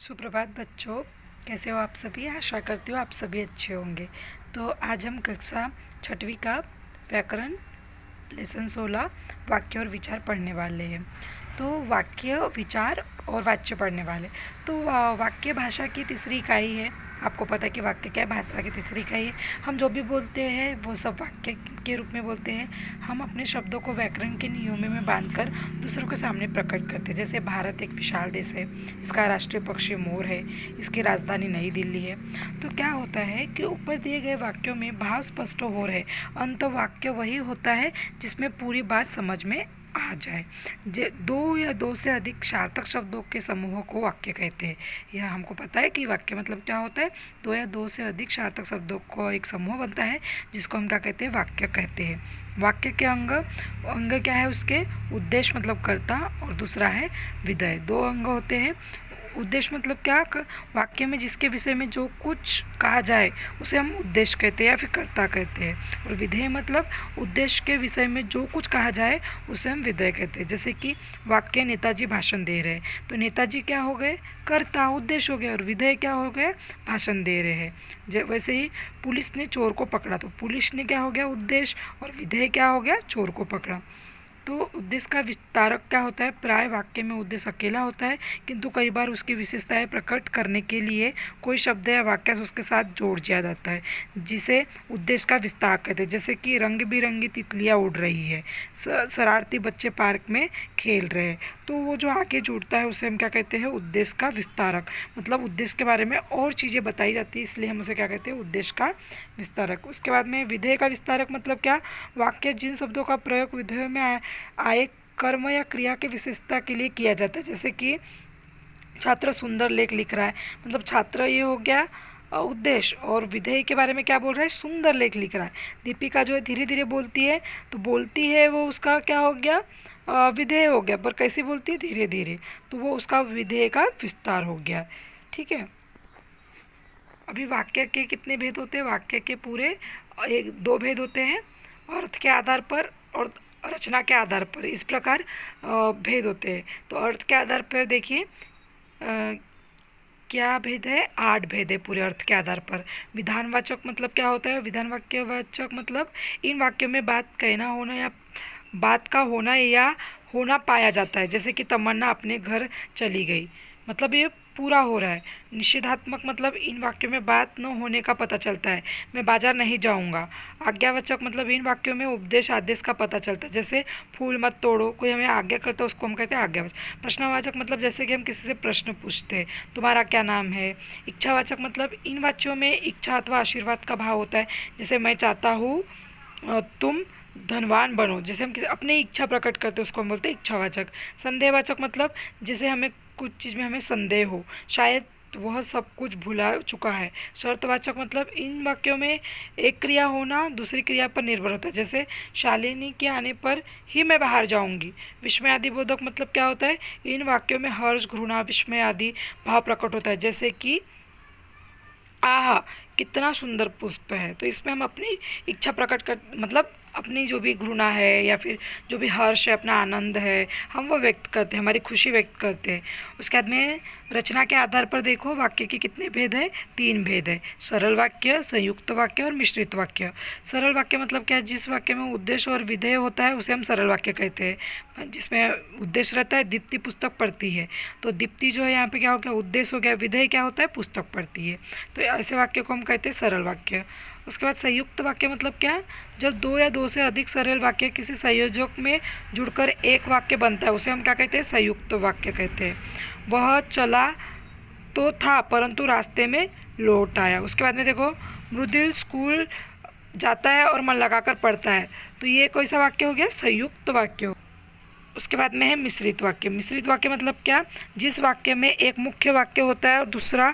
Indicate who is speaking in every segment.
Speaker 1: सुप्रभात बच्चों, कैसे हो आप सभी। आशा करती हूँ आप सभी अच्छे होंगे। तो आज हम कक्षा 6वीं का व्याकरण लेसन 16 वाक्य और विचार पढ़ने वाले हैं। तो वाक्य, विचार और वाच्य पढ़ने वाले। तो वाक्य भाषा की तीसरी इकाई है। आपको पता है कि वाक्य क्या है, भाषा की तीसरी इकाई है। हम जो भी बोलते हैं वो सब वाक्य के रूप में बोलते हैं। हम अपने शब्दों को व्याकरण के नियमों में बांधकर दूसरों के सामने प्रकट करते हैं। जैसे भारत एक विशाल देश है, इसका राष्ट्रीय पक्षी मोर है, इसकी राजधानी नई दिल्ली है। तो क्या होता है कि ऊपर दिए गए वाक्यों में भाव स्पष्ट हो रहे, अंत वाक्य वही होता है जिसमें पूरी बात समझ में आ जाए। दो या दो से अधिक सार्थक शब्दों के समूह को वाक्य कहते हैं। यह हमको पता है कि वाक्य मतलब क्या होता है। दो या दो से अधिक सार्थक शब्दों को एक समूह बनता है जिसको हम क्या कहते हैं, वाक्य कहते हैं। वाक्य के अंग क्या है, उसके उद्देश्य मतलब कर्ता और दूसरा है विधेय। दो अंग होते हैं। उद्देश्य मतलब क्या, वाक्य में जिसके विषय में जो कुछ कहा जाए उसे हम उद्देश्य कहते हैं या फिर कर्ता कहते हैं। और विधेय मतलब उद्देश्य के विषय में जो कुछ कहा जाए उसे हम विधेय कहते हैं। जैसे कि वाक्य नेताजी भाषण दे रहे हैं, तो नेताजी क्या हो गए, कर्ता, उद्देश्य हो गया, और विधेय क्या हो गए, भाषण दे रहे हैं। वैसे ही पुलिस ने चोर को पकड़ा, तो पुलिस ने क्या हो गया, उद्देश्य, और विधेय क्या हो गया, चोर को पकड़ा। तो उद्देश्य का विस्तारक क्या होता है, प्राय वाक्य में उद्देश्य अकेला होता है, किंतु कई बार उसकी विशेषताएं प्रकट करने के लिए कोई शब्द या वाक्य उसके साथ जोड़ दिया जाता है, जिसे उद्देश्य का विस्तार कहते हैं। जैसे कि रंग बिरंगी तितलियां उड़ रही है, शरारती बच्चे पार्क में खेल रहे हैं। तो वो जो आगे जुड़ता है उसे हम क्या कहते हैं, उद्देश्य का विस्तारक। मतलब उद्देश्य के बारे में और चीज़ें बताई जाती है, इसलिए हम उसे क्या कहते हैं, उद्देश्य का विस्तारक। उसके बाद में विधेय का विस्तारक मतलब क्या, वाक्य जिन शब्दों का प्रयोग विधेय में आए कर्म या क्रिया की विशेषता के लिए किया जाता है। जैसे कि छात्र सुंदर लेख लिख रहा है, मतलब छात्र ये हो गया उद्देश्य, और विधेय के बारे में क्या बोल रहा है, सुंदर लेख लिख रहा है। दीपिका जो है धीरे धीरे बोलती है, तो बोलती है वो उसका क्या हो गया, विधेय हो गया। पर कैसे बोलती है, धीरे धीरे, तो वो उसका विधेय का विस्तार हो गया। ठीक है। अभी वाक्य के कितने भेद होते हैं, वाक्य के पूरे दो भेद होते हैं, अर्थ के आधार पर और रचना के आधार पर। इस प्रकार भेद होते हैं। तो अर्थ के आधार पर देखिए क्या भेद है, 8 भेद है पूरे अर्थ के आधार पर। विधानवाचक मतलब क्या होता है, विधान वाक्यवाचक मतलब इन वाक्यों में बात कहना होना या बात का होना या होना पाया जाता है। जैसे कि तमन्ना अपने घर चली गई, मतलब ये पूरा हो रहा है। निषेधात्मक मतलब इन वाक्यों में बात न होने का पता चलता है, मैं बाजार नहीं जाऊंगा। आज्ञावाचक मतलब इन वाक्यों में उपदेश आदेश का पता चलता है। जैसे फूल मत तोड़ो, कोई हमें आज्ञा करता है उसको हम कहते हैं आज्ञावाचक। प्रश्नवाचक मतलब जैसे कि हम किसी से प्रश्न पूछते हैं, तुम्हारा क्या नाम है। इच्छावाचक मतलब इन वाक्यों में इच्छा अथवा आशीर्वाद का भाव होता है। जैसे मैं चाहता हूँ तुम धनवान बनो, जैसे हम किसी अपनी इच्छा प्रकट करते हैं उसको हम बोलते हैं इच्छावाचक। संदेहवाचक मतलब जैसे हमें कुछ चीज़ में हमें संदेह हो, शायद वह सब कुछ भुला चुका है। शर्तवाचक मतलब इन वाक्यों में एक क्रिया होना दूसरी क्रिया पर निर्भर होता है। जैसे शालिनी के आने पर ही मैं बाहर जाऊंगी। विस्मय आदि बोधक मतलब क्या होता है, इन वाक्यों में हर्ष, घृणा, विस्मय आदि भाव प्रकट होता है। जैसे कि आहा कितना सुंदर पुष्प है, तो इसमें हम अपनी इच्छा प्रकट कर, मतलब अपनी जो भी घृणा है या फिर जो भी हर्ष है, अपना आनंद है, हम वो व्यक्त करते हैं, हमारी खुशी व्यक्त करते हैं। उसके बाद में रचना के आधार पर देखो वाक्य के कितने भेद है, 3 भेद है, सरल वाक्य, संयुक्त वाक्य और मिश्रित वाक्य। सरल वाक्य मतलब क्या है, जिस वाक्य में उद्देश्य और विधेय होता है उसे हम सरल वाक्य कहते हैं। जिसमें उद्देश्य रहता है, दीप्ति पुस्तक पढ़ती है, तो दीप्ति जो है यहाँ पे क्या हो गया, उद्देश्य हो गया। विधेय क्या होता है, पुस्तक पढ़ती है। तो ऐसे वाक्य को हम कहते हैं सरल वाक्य। उसके बाद संयुक्त वाक्य मतलब क्या, जब दो या दो से अधिक सरल वाक्य किसी संयोजक में जुड़कर एक वाक्य बनता है उसे हम क्या कहते हैं, संयुक्त वाक्य कहते हैं। वह चला तो था परंतु रास्ते में लौट आया। उसके बाद में देखो, मृदुल स्कूल जाता है और मन लगाकर पढ़ता है, तो ये कोई सा वाक्य हो गया, संयुक्त वाक्य हो। उसके बाद में है मिश्रित वाक्य। मिश्रित वाक्य मतलब क्या, जिस वाक्य में एक मुख्य वाक्य होता है और दूसरा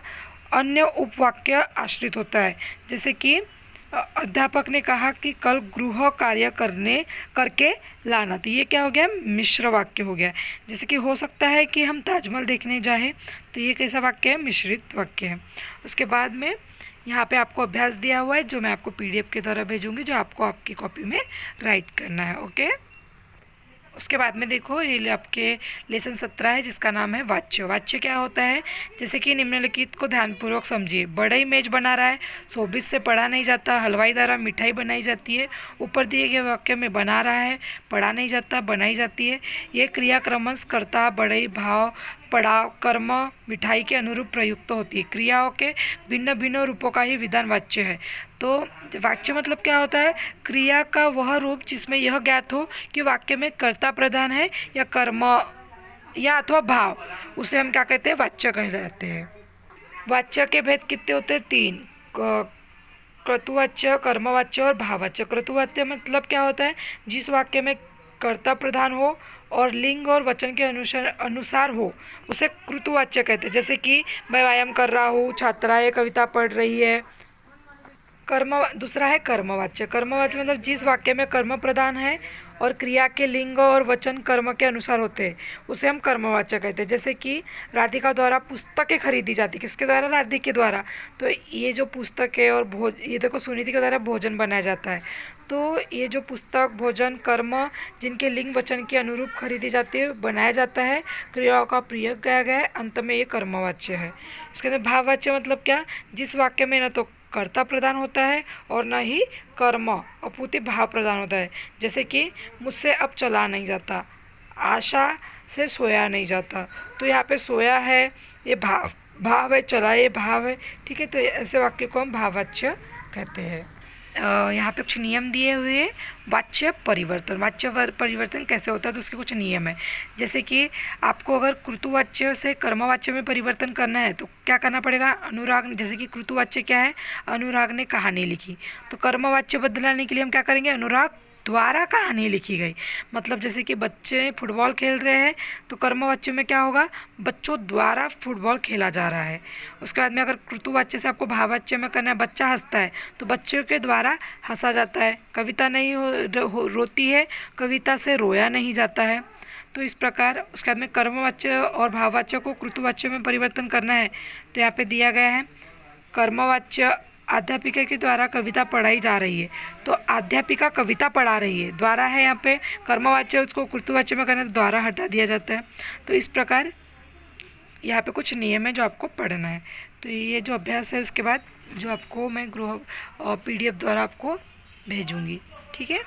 Speaker 1: अन्य उपवाक्य आश्रित होता है। जैसे कि अध्यापक ने कहा कि कल गृह कार्य करके लाना, तो ये क्या हो गया, मिश्र वाक्य हो गया। जैसे कि हो सकता है कि हम ताजमहल देखने जाएं, तो ये कैसा वाक्य है, मिश्रित वाक्य है। उसके बाद में यहाँ पे आपको अभ्यास दिया हुआ है जो मैं आपको PDF के द्वारा भेजूंगी, जो आपको आपकी कॉपी में राइट करना है। ओके। उसके बाद में देखो ये आपके लेसन 17 है जिसका नाम है वाच्य। वाच्य क्या होता है, जैसे कि निम्नलिखित को ध्यानपूर्वक समझिए। बढ़ई मेज बना रहा है, शोभित से पढ़ा नहीं जाता। हलवाई द्वारा मिठाई बनाई जाती है। ऊपर दिए गए वाक्य में बना रहा है, पढ़ा नहीं जाता, बनाई जाती है। ये क्रिया क्रमश कर्ता, बढ़ई, भाव, पड़ाव, कर्म, मिठाई के अनुरूप प्रयुक्त होती है। क्रियाओं के भिन्न भिन्न रूपों का ही विधान वाच्य है। तो वाच्य मतलब क्या होता है, क्रिया का वह रूप जिसमें यह ज्ञात हो कि वाक्य में कर्ता प्रधान है या कर्म या अथवा भाव, उसे हम क्या कहते हैं, वाच्य कहलाते हैं। वाच्य के भेद कितने होते हैं, 3। क्रतुवाच्य, कर्मवाच्य और भाववाच्य। क्रतुवाच्य मतलब क्या होता है, जिस वाक्य में कर्ता प्रधान हो और लिंग और वचन के अनुसार हो उसे क्रतुवाच्य कहते हैं। जैसे कि मैं व्यायाम कर रहा हूँ, छात्राएं कविता पढ़ रही है। दूसरा है कर्मवाच्य। कर्मवाच्य मतलब जिस वाक्य में कर्म प्रधान है और क्रिया के लिंग और वचन कर्म के अनुसार होते हैं उसे हम कर्मवाच्य कहते हैं। जैसे कि राधिका द्वारा पुस्तकें खरीदी जाती, किसके द्वारा, राधिका के द्वारा। तो ये जो पुस्तक है और ये देखो सुनीति के द्वारा भोजन बनाया जाता है। तो ये जो पुस्तक, भोजन, कर्म जिनके लिंग वचन के अनुरूप खरीदी जाती है, बनाया जाता है, क्रियाओं का प्रयोग किया गया है, अंत में ये कर्मवाच्य है। इसके अंदर भाववाच्य मतलब क्या, जिस वाक्य में न तो कर्ता प्रधान होता है और न ही कर्म अपूर्ति भाव प्रधान होता है। जैसे कि मुझसे अब चला नहीं जाता, आशा से सोया नहीं जाता। तो यहाँ पे सोया है ये भाव है, चला ये भाव है, ठीक है। तो ऐसे वाक्य को हम भाववाच्य कहते हैं। यहाँ पे कुछ नियम दिए हुए हैं। वाच्य परिवर्तन, वाच्य परिवर्तन कैसे होता है तो उसके कुछ नियम है। जैसे कि आपको अगर क्रतुवाच्य से कर्मवाच्य में परिवर्तन करना है तो क्या करना पड़ेगा, अनुराग, जैसे कि क्रतुवाच्य क्या है, अनुराग ने कहानी लिखी, तो कर्मवाच्य बदलाने के लिए हम क्या करेंगे, अनुराग द्वारा कहानी लिखी गई। मतलब जैसे कि बच्चे फुटबॉल खेल रहे हैं तो कर्मवाच्य में क्या होगा, बच्चों द्वारा फुटबॉल खेला जा रहा है। उसके बाद में अगर क्रतुवाच्य से आपको भाववाच्य में करना है, बच्चा हंसता है तो बच्चों के द्वारा हंसा जाता है। कविता नहीं रोती है, कविता से रोया नहीं जाता है। तो इस प्रकार उसके बाद में कर्मवाच्य और भाववाच्य को क्रतुवाच्य में परिवर्तन करना है तो यहाँ पे दिया गया है। कर्मवाच्य, अध्यापिका के द्वारा कविता पढ़ाई जा रही है, तो अध्यापिका कविता पढ़ा रही है, द्वारा है यहाँ पे। कर्मवाच्य उसको क्रतुवाच्य में करना है तो द्वारा हटा दिया जाता है। तो इस प्रकार यहाँ पे कुछ नियम है जो आपको पढ़ना है। तो ये जो अभ्यास है उसके बाद जो आपको मैं PDF द्वारा आपको भेजूँगी, ठीक है।